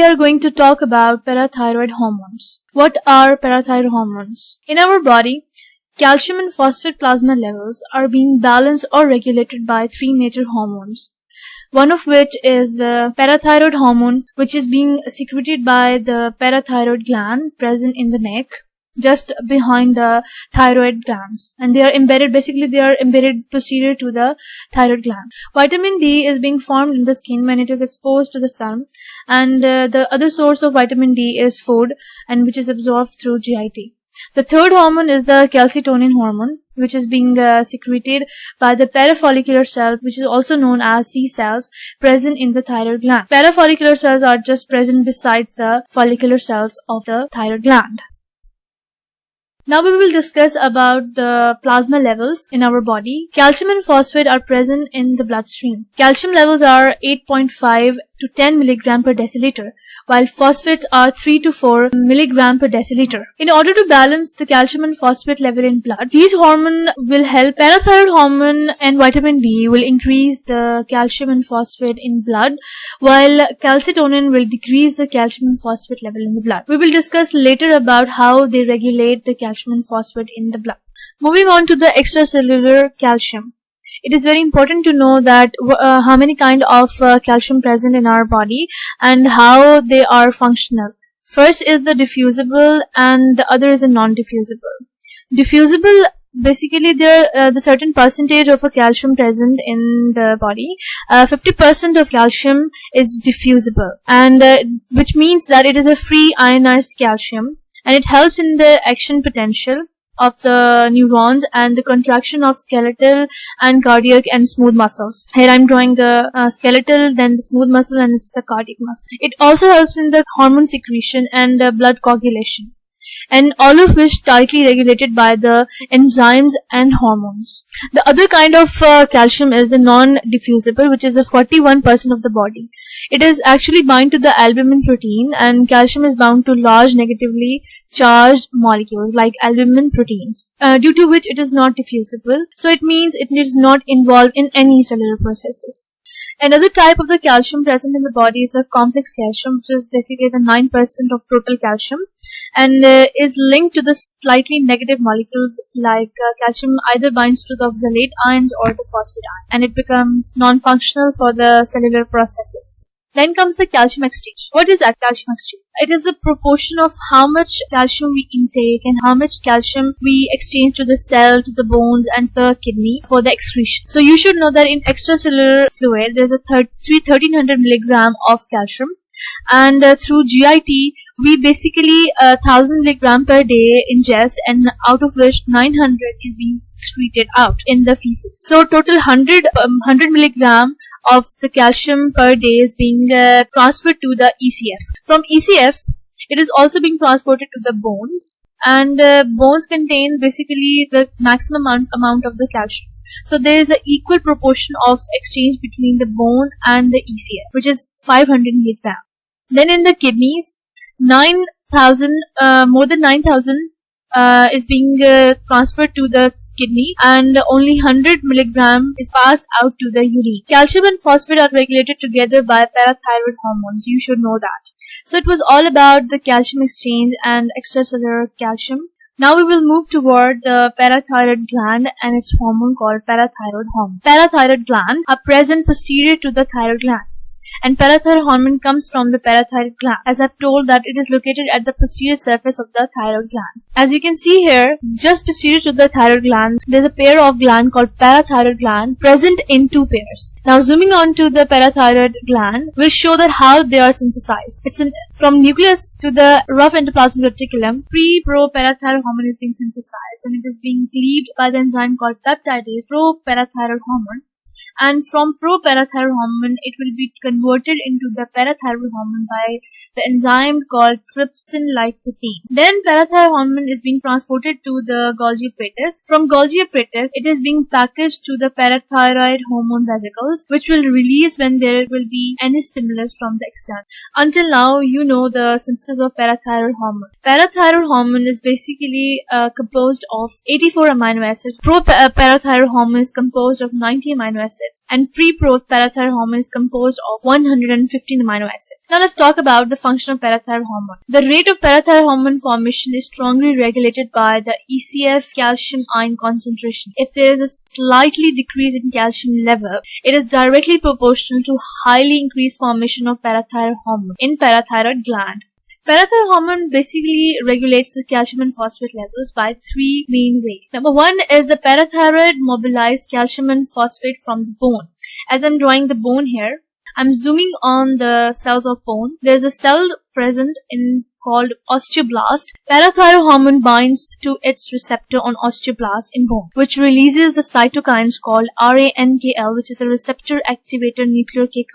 are going to talk about parathyroid hormones. What are parathyroid hormones? In our body, calcium and phosphate plasma levels are being balanced or regulated by three major hormones. One of which is the parathyroid hormone, which is being secreted by the parathyroid gland present in the neck, just behind the thyroid glands, and they are embedded posterior to the thyroid gland. Vitamin D is being formed in the skin when it is exposed to the sun, and the other source of vitamin D is food, and which is absorbed through GIT. The third hormone is the calcitonin hormone, which is being secreted by the parafollicular cell, which is also known as C cells, present in the thyroid gland. Parafollicular cells are just present besides the follicular cells of the thyroid gland. Now we will discuss about the plasma levels in our body. Calcium and phosphate are present in the bloodstream. Calcium levels are 8.5 to 10 mg per deciliter, while phosphates are 3 to 4 mg per deciliter. In order to balance the calcium and phosphate level in blood, these hormones will help. Parathyroid hormone and vitamin D will increase the calcium and phosphate in blood, while calcitonin will decrease the calcium and phosphate level in the blood. We will discuss later about how they regulate the calcium and phosphate in the blood. Moving on to the extracellular calcium. It is very important to know that how many kind of calcium present in our body and how they are functional. First is the diffusible and the other is a non-diffusible. Diffusible, basically the certain percentage of a calcium present in the body. 50% of calcium is diffusible, and which means that it is a free ionized calcium, and it helps in the action potential of the neurons and the contraction of skeletal and cardiac and smooth muscles. Here I'm drawing the skeletal, then the smooth muscle, and it's the cardiac muscle. It also helps in the hormone secretion and blood coagulation, and all of which tightly regulated by the enzymes and hormones. The other kind of calcium is the non-diffusible, which is a 41% of the body. It is actually bound to the albumin protein, and calcium is bound to large negatively charged molecules like albumin proteins, due to which it is not diffusible. So it means it is not involved in any cellular processes. Another type of the calcium present in the body is the complex calcium, which is basically the 9% of total calcium, and is linked to the slightly negative molecules like calcium either binds to the oxalate ions or the phosphate ion, and it becomes non-functional for the cellular processes. Then comes the calcium exchange. What is that calcium exchange? It is the proportion of how much calcium we intake and how much calcium we exchange to the cell, to the bones, and to the kidney for the excretion. So you should know that in extracellular fluid, there's a 1300 mg of calcium, and through GIT, we basically 1000 mg per day ingest, and out of which 900 is being excreted out in the feces. So total 100 mg of the calcium per day is being transferred to the ECF. From ECF, it is also being transported to the bones, and bones contain basically the maximum amount of the calcium. So there is an equal proportion of exchange between the bone and the ECF, which is 500 mg. Then in the kidneys, more than 9,000 is being transferred to the kidney, and only 100 mg is passed out to the urine. Calcium and phosphate are regulated together by parathyroid hormones. You should know that. So it was all about the calcium exchange and extracellular calcium. Now we will move toward the parathyroid gland and its hormone called parathyroid hormone. Parathyroid gland are present posterior to the thyroid gland, and parathyroid hormone comes from the parathyroid gland. As I've told that it is located at the posterior surface of the thyroid gland. As you can see here, just posterior to the thyroid gland, there's a pair of gland called parathyroid gland present in two pairs. Now zooming on to the parathyroid gland, we'll show that how they are synthesized. From nucleus to the rough endoplasmic reticulum, pre-pro-parathyroid hormone is being synthesized, and it is being cleaved by the enzyme called peptidase pro-parathyroid hormone. And from pro-parathyroid hormone, it will be converted into the parathyroid hormone by the enzyme called trypsin-like protein. Then parathyroid hormone is being transported to the Golgi apparatus. From Golgi apparatus, it is being packaged to the parathyroid hormone vesicles, which will release when there will be any stimulus from the external. Until now, you know the synthesis of parathyroid hormone. Parathyroid hormone is basically composed of 84 amino acids. Pro-parathyroid hormone is composed of 90 amino acids, and pre-parathyroid hormone is composed of 115 amino acids. Now let's talk about the function of parathyroid hormone. The rate of parathyroid hormone formation is strongly regulated by the ECF calcium ion concentration. If there is a slightly decrease in calcium level, it is directly proportional to highly increased formation of parathyroid hormone in parathyroid gland. Parathyroid hormone basically regulates the calcium and phosphate levels by three main ways. Number one is the parathyroid mobilizes calcium and phosphate from the bone. As I'm drawing the bone here, I'm zooming on the cells of bone. There's a cell present in called osteoblast. Parathyroid hormone binds to its receptor on osteoblast in bone, which releases the cytokines called RANKL, which is a receptor activator nucleocapsid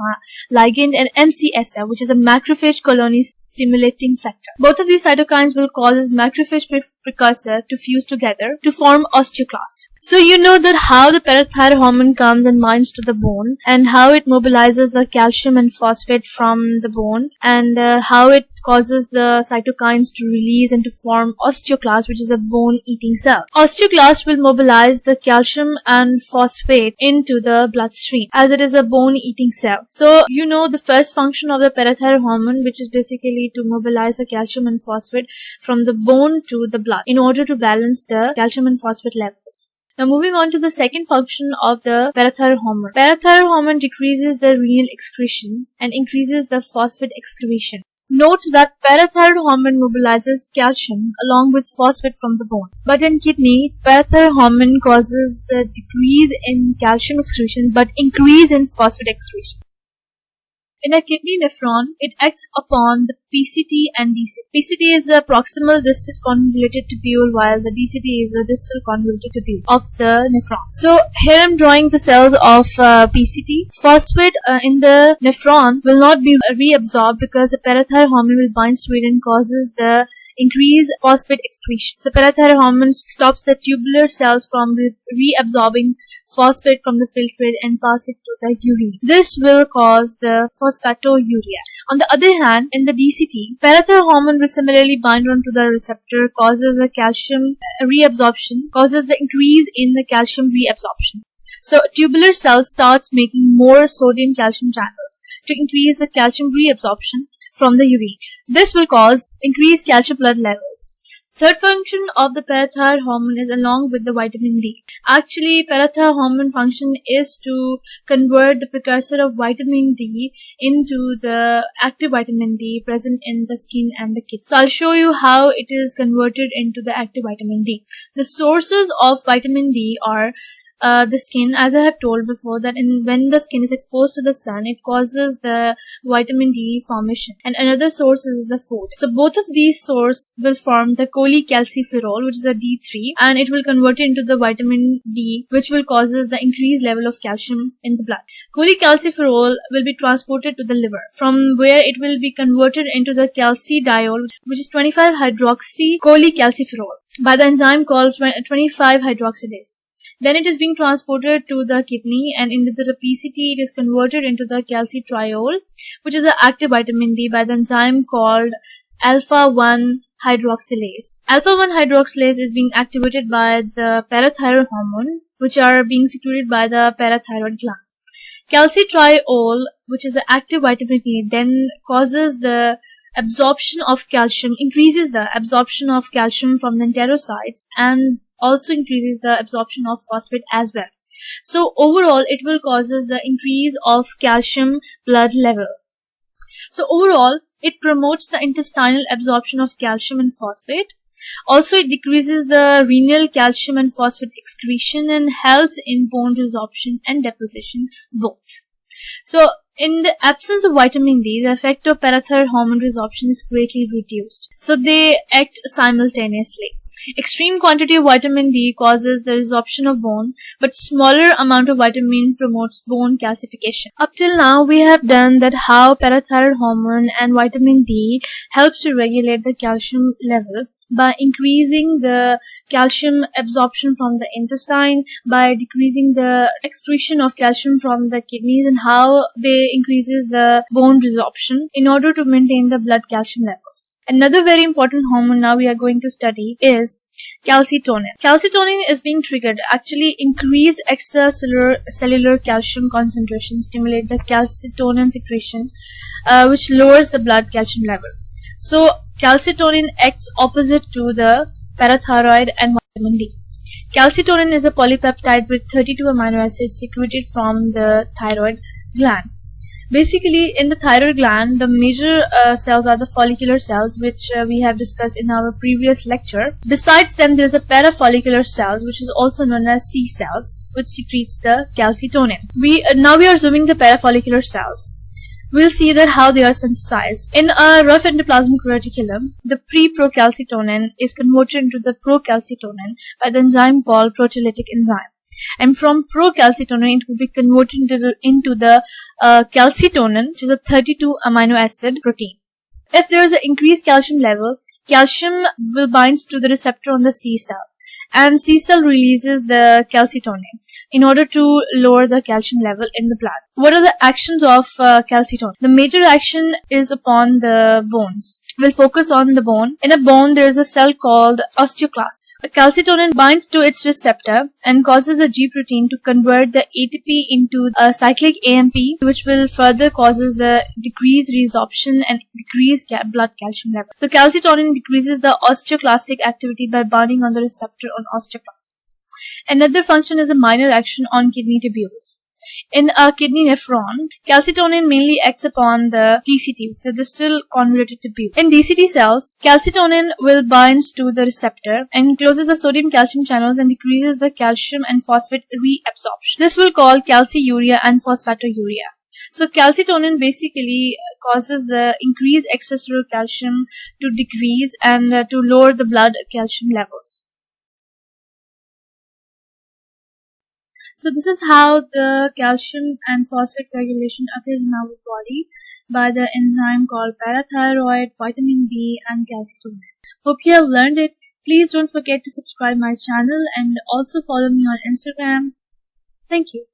ligand, and MCSF, which is a macrophage colony stimulating factor. Both of these cytokines will cause macrophage precursor to fuse together to form osteoclast. So you know that how the parathyroid hormone comes and binds to the bone, and how it mobilizes the calcium and phosphate from the bone, and how it causes the cytokines to release and to form osteoclast, which is a bone-eating cell. Osteoclast will mobilize the calcium and phosphate into the bloodstream, as it is a bone-eating cell. So you know the first function of the parathyroid hormone, which is basically to mobilize the calcium and phosphate from the bone to the blood in order to balance the calcium and phosphate levels. Now moving on to the second function of the parathyroid hormone. Parathyroid hormone decreases the renal excretion and increases the phosphate excretion. Note that parathyroid hormone mobilizes calcium along with phosphate from the bone. But in kidney, parathyroid hormone causes the decrease in calcium excretion but increase in phosphate excretion. In a kidney nephron, it acts upon the PCT and DCT. PCT is the proximal distal convoluted tubule, while the DCT is the distal convoluted tubule of the nephron. So here I'm drawing the cells of PCT. Phosphate in the nephron will not be reabsorbed because the parathyroid hormone will bind to it and causes the increased phosphate excretion. So parathyroid hormone stops the tubular cells from reabsorbing phosphate from the filtrate and pass it to the urine. This will cause the phosphaturia. On the other hand, in the DCT, parathyroid hormone will similarly bind onto the receptor, causes the calcium reabsorption, causes the increase in the calcium reabsorption. So tubular cells starts making more sodium calcium channels to increase the calcium reabsorption from the urine. This will cause increased calcium blood levels. Third function of the parathyroid hormone is along with the vitamin D. Actually, parathyroid hormone function is to convert the precursor of vitamin D into the active vitamin D present in the skin and the kidney. So I'll show you how it is converted into the active vitamin D. The sources of vitamin D are the skin, as I have told before, that when the skin is exposed to the sun, it causes the vitamin D formation. And another source is the food. So both of these sources will form the cholecalciferol, which is a D3, and it will convert it into the vitamin D, which will causes the increased level of calcium in the blood. Cholecalciferol will be transported to the liver, from where it will be converted into the calcidiol, which is 25-hydroxy cholecalciferol, by the enzyme called 25-hydroxylase. Then it is being transported to the kidney, and into the PCT it is converted into the calcitriol, which is the active vitamin D, by the enzyme called alpha-1 hydroxylase. Alpha-1 hydroxylase is being activated by the parathyroid hormone, which are being secreted by the parathyroid gland. Calcitriol, which is the active vitamin D, then causes the absorption of calcium, increases the absorption of calcium from the enterocytes, and also increases the absorption of phosphate as well. So overall, it will causes the increase of calcium blood level. So overall, it promotes the intestinal absorption of calcium and phosphate. Also, it decreases the renal calcium and phosphate excretion and helps in bone resorption and deposition both. So in the absence of vitamin D, the effect of parathyroid hormone resorption is greatly reduced. So they act simultaneously. Extreme quantity of vitamin D causes the resorption of bone, but smaller amount of vitamin promotes bone calcification. Up till now, we have done that how parathyroid hormone and vitamin D helps to regulate the calcium level by increasing the calcium absorption from the intestine, by decreasing the excretion of calcium from the kidneys, and how they increases the bone resorption in order to maintain the blood calcium level. levels. Another very important hormone now we are going to study is calcitonin. Calcitonin is being triggered. Actually, increased extracellular calcium concentration stimulate the calcitonin secretion, which lowers the blood calcium level. So, calcitonin acts opposite to the parathyroid and vitamin D. Calcitonin is a polypeptide with 32 amino acids secreted from the thyroid gland. Basically, in the thyroid gland, the major cells are the follicular cells, which we have discussed in our previous lecture. Besides them, there is a parafollicular cells, which is also known as C cells, which secretes the calcitonin. Now we are zooming the parafollicular cells. We'll see that how they are synthesized. In a rough endoplasmic reticulum, the pre-procalcitonin is converted into the procalcitonin by the enzyme called proteolytic enzyme. And from procalcitonin, it will be converted into the calcitonin, which is a 32 amino acid protein. If there is an increased calcium level, calcium will bind to the receptor on the C cell, and C cell releases the calcitonin in order to lower the calcium level in the blood. What are the actions of calcitonin? The major action is upon the bones. We'll focus on the bone. In a bone, there is a cell called osteoclast. Calcitonin binds to its receptor and causes the G protein to convert the ATP into a cyclic AMP, which will further causes the decreased resorption and decreased blood calcium level. So calcitonin decreases the osteoclastic activity by binding on the receptor on osteoclast. Another function is a minor action on kidney tubules. In a kidney nephron, calcitonin mainly acts upon the DCT, the distal convoluted tubule. In DCT cells, calcitonin will bind to the receptor and closes the sodium-calcium channels and decreases the calcium and phosphate reabsorption. This will call calciuria and phosphaturia. So calcitonin basically causes the increased extracellular calcium to decrease and to lower the blood calcium levels. So this is how the calcium and phosphate regulation occurs in our body by the enzyme called parathyroid, vitamin B and calcitonin. Hope you have learned it. Please don't forget to subscribe my channel and also follow me on Instagram. Thank you.